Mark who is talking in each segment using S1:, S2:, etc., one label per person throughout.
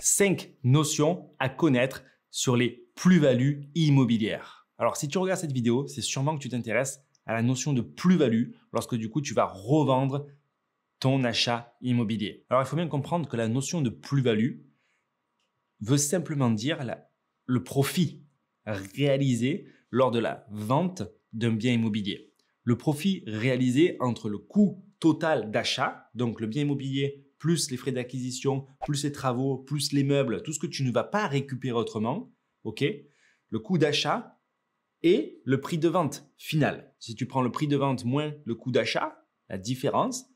S1: 5 notions à connaître sur les plus-values immobilières. Alors, si tu regardes cette vidéo, c'est sûrement que tu t'intéresses à la notion de plus-value lorsque du coup, tu vas revendre ton achat immobilier. Alors, il faut bien comprendre que la notion de plus-value veut simplement dire le profit réalisé lors de la vente d'un bien immobilier. Le profit réalisé entre le coût total d'achat, donc le bien immobilier, plus les frais d'acquisition, plus les travaux, plus les meubles, tout ce que tu ne vas pas récupérer autrement, ok? Le coût d'achat et le prix de vente final. Si tu prends le prix de vente moins le coût d'achat, la différence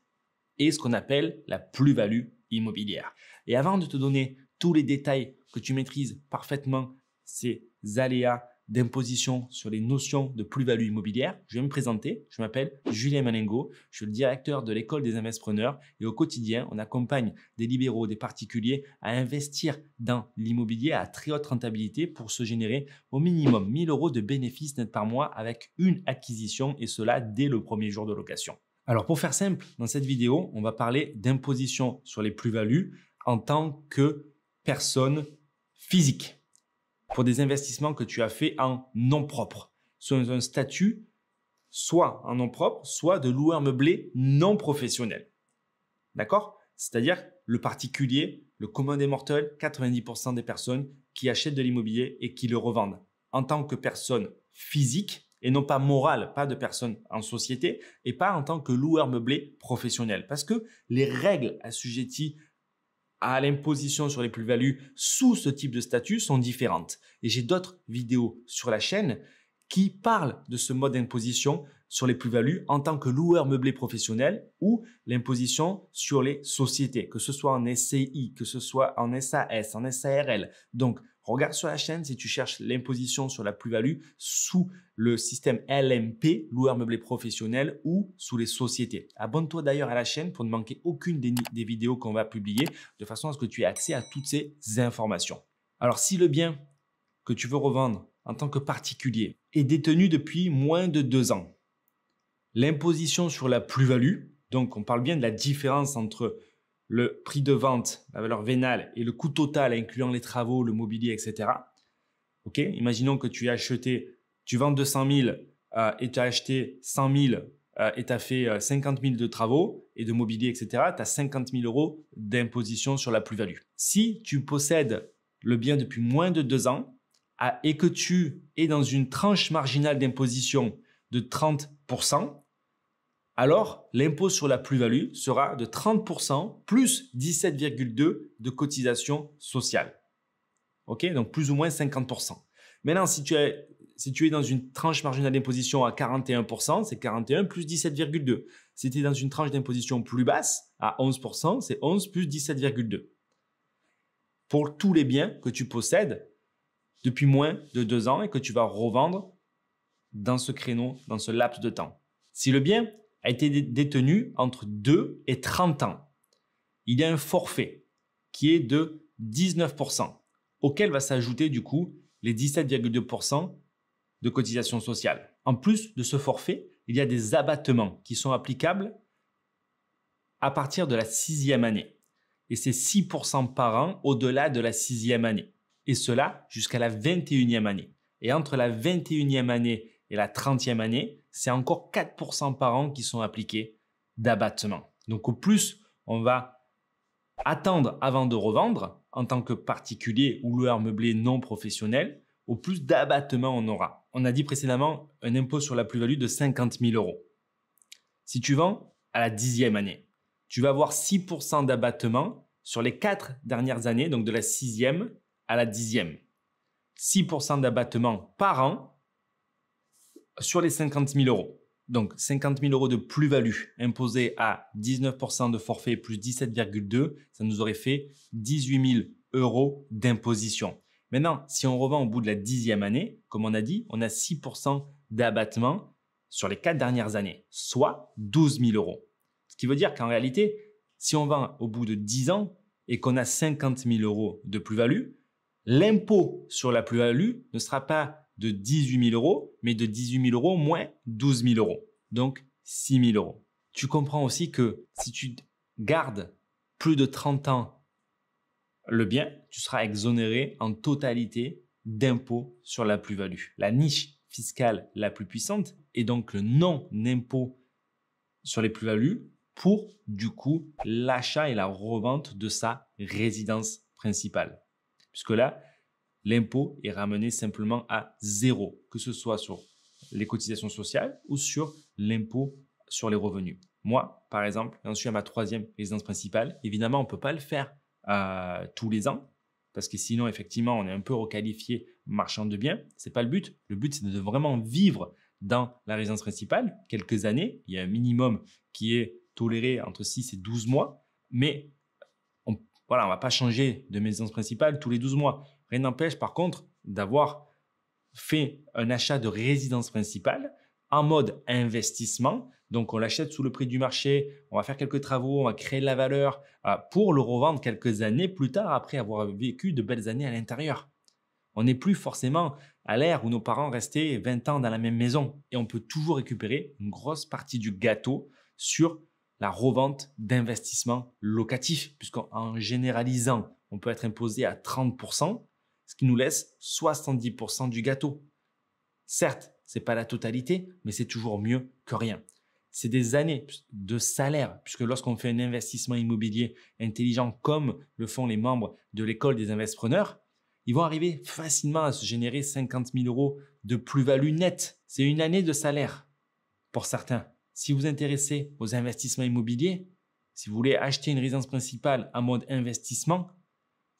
S1: est ce qu'on appelle la plus-value immobilière. Et avant de te donner tous les détails que tu maîtrises parfaitement ces aléas d'imposition sur les notions de plus-value immobilière, je vais me présenter. Je m'appelle Julien Malengo, je suis le directeur de l'école des investisseurs et au quotidien, on accompagne des libéraux, des particuliers à investir dans l'immobilier à très haute rentabilité pour se générer au minimum 1 000 € de bénéfices nets par mois avec une acquisition et cela dès le premier jour de location. Alors pour faire simple, dans cette vidéo, on va parler d'imposition sur les plus-values en tant que personne physique pour des investissements que tu as fait en nom propre, sur un statut soit en nom propre, soit de loueur meublé non professionnel. D'accord? C'est-à-dire le particulier, le commun des mortels, 90% des personnes qui achètent de l'immobilier et qui le revendent en tant que personne physique et non pas morale, pas de personne en société et pas en tant que loueur meublé professionnel. Parce que les règles assujetties à l'imposition sur les plus-values sous ce type de statut sont différentes. Et j'ai d'autres vidéos sur la chaîne qui parlent de ce mode d'imposition sur les plus-values en tant que loueur meublé professionnel ou l'imposition sur les sociétés, que ce soit en SCI, que ce soit en SAS, en SARL. Donc, regarde sur la chaîne si tu cherches l'imposition sur la plus-value sous le système LMP, loueur meublé professionnel ou sous les sociétés. Abonne-toi d'ailleurs à la chaîne pour ne manquer aucune des vidéos qu'on va publier de façon à ce que tu aies accès à toutes ces informations. Alors, si le bien que tu veux revendre en tant que particulier est détenu depuis moins de 2 ans, l'imposition sur la plus-value, donc on parle bien de la différence entre le prix de vente, la valeur vénale et le coût total incluant les travaux, le mobilier, etc. Ok, imaginons que tu as acheté, tu vends 200 000 et tu as acheté 100 000 et tu as fait 50 000 de travaux et de mobilier, etc. Tu as 50 000 € d'imposition sur la plus-value. Si tu possèdes le bien depuis moins de 2 ans et que tu es dans une tranche marginale d'imposition de 30%, alors l'impôt sur la plus-value sera de 30% plus 17,2% de cotisation sociale. Ok, donc plus ou moins 50%. Maintenant, si tu es dans une tranche marginale d'imposition à 41%, c'est 41 plus 17,2. Si tu es dans une tranche d'imposition plus basse, à 11%, c'est 11 plus 17,2. Pour tous les biens que tu possèdes depuis moins de 2 ans et que tu vas revendre dans ce créneau, dans ce laps de temps. Si le bien a été détenu entre 2 et 30 ans, il y a un forfait qui est de 19%, auquel va s'ajouter du coup les 17,2% de cotisation sociale. En plus de ce forfait, il y a des abattements qui sont applicables à partir de la 6e année. Et c'est 6% par an au-delà de la 6e année. Et cela jusqu'à la 21e année. Et entre la 21e année et la 30e année, c'est encore 4% par an qui sont appliqués d'abattement. Donc au plus, on va attendre avant de revendre en tant que particulier ou loueur meublé non professionnel, au plus d'abattement on aura. On a dit précédemment un impôt sur la plus-value de 50 000 €. Si tu vends à la 10e année, tu vas avoir 6% d'abattement sur les 4 dernières années, donc de la 6e à la 10e. 6% d'abattement par an sur les 50 000 €. Donc 50 000 € de plus-value imposée à 19% de forfait plus 17,2, ça nous aurait fait 18 000 € d'imposition. Maintenant, si on revend au bout de la 10e année, comme on a dit, on a 6% d'abattement sur les 4 dernières années, soit 12 000 €. Ce qui veut dire qu'en réalité, si on vend au bout de 10 ans et qu'on a 50 000 € de plus-value, l'impôt sur la plus-value ne sera pas de 18 000 €, mais de 18 000 € moins 12 000 €. Donc 6 000 €. Tu comprends aussi que si tu gardes plus de 30 ans le bien, tu seras exonéré en totalité d'impôts sur la plus-value. La niche fiscale la plus puissante est donc le non-impôt sur les plus-values pour du coup l'achat et la revente de sa résidence principale. Puisque là, l'impôt est ramené simplement à 0, que ce soit sur les cotisations sociales ou sur l'impôt sur les revenus. Moi, par exemple, j'en suis à ma 3e résidence principale. Évidemment, on ne peut pas le faire tous les ans parce que sinon, effectivement, on est un peu requalifié marchand de biens. Ce n'est pas le but. Le but, c'est de vraiment vivre dans la résidence principale quelques années. Il y a un minimum qui est toléré entre 6 et 12 mois, mais on ne va pas changer de résidence principale tous les 12 mois. Rien n'empêche, par contre, d'avoir fait un achat de résidence principale en mode investissement. Donc, on l'achète sous le prix du marché, on va faire quelques travaux, on va créer de la valeur pour le revendre quelques années plus tard après avoir vécu de belles années à l'intérieur. On n'est plus forcément à l'ère où nos parents restaient 20 ans dans la même maison et on peut toujours récupérer une grosse partie du gâteau sur la revente d'investissements locatifs, puisqu'en généralisant, on peut être imposé à 30%, ce qui nous laisse 70% du gâteau. Certes, ce n'est pas la totalité, mais c'est toujours mieux que rien. C'est des années de salaire, puisque lorsqu'on fait un investissement immobilier intelligent comme le font les membres de l'école des investisseurs, ils vont arriver facilement à se générer 50 000 € de plus-value nette. C'est une année de salaire pour certains. Si vous vous intéressez aux investissements immobiliers, si vous voulez acheter une résidence principale en mode investissement,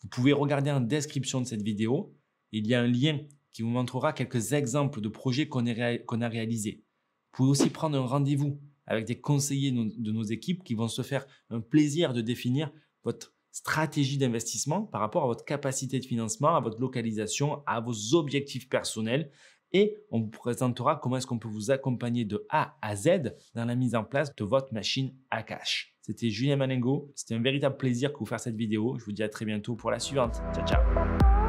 S1: vous pouvez regarder en description de cette vidéo. Il y a un lien qui vous montrera quelques exemples de projets qu'on a réalisés. Vous pouvez aussi prendre un rendez-vous avec des conseillers de nos équipes qui vont se faire un plaisir de définir votre stratégie d'investissement par rapport à votre capacité de financement, à votre localisation, à vos objectifs personnels. Et on vous présentera comment est-ce qu'on peut vous accompagner de A à Z dans la mise en place de votre machine à cash. C'était Julien Malengo. C'était un véritable plaisir de vous faire cette vidéo. Je vous dis à très bientôt pour la suivante. Ciao, ciao.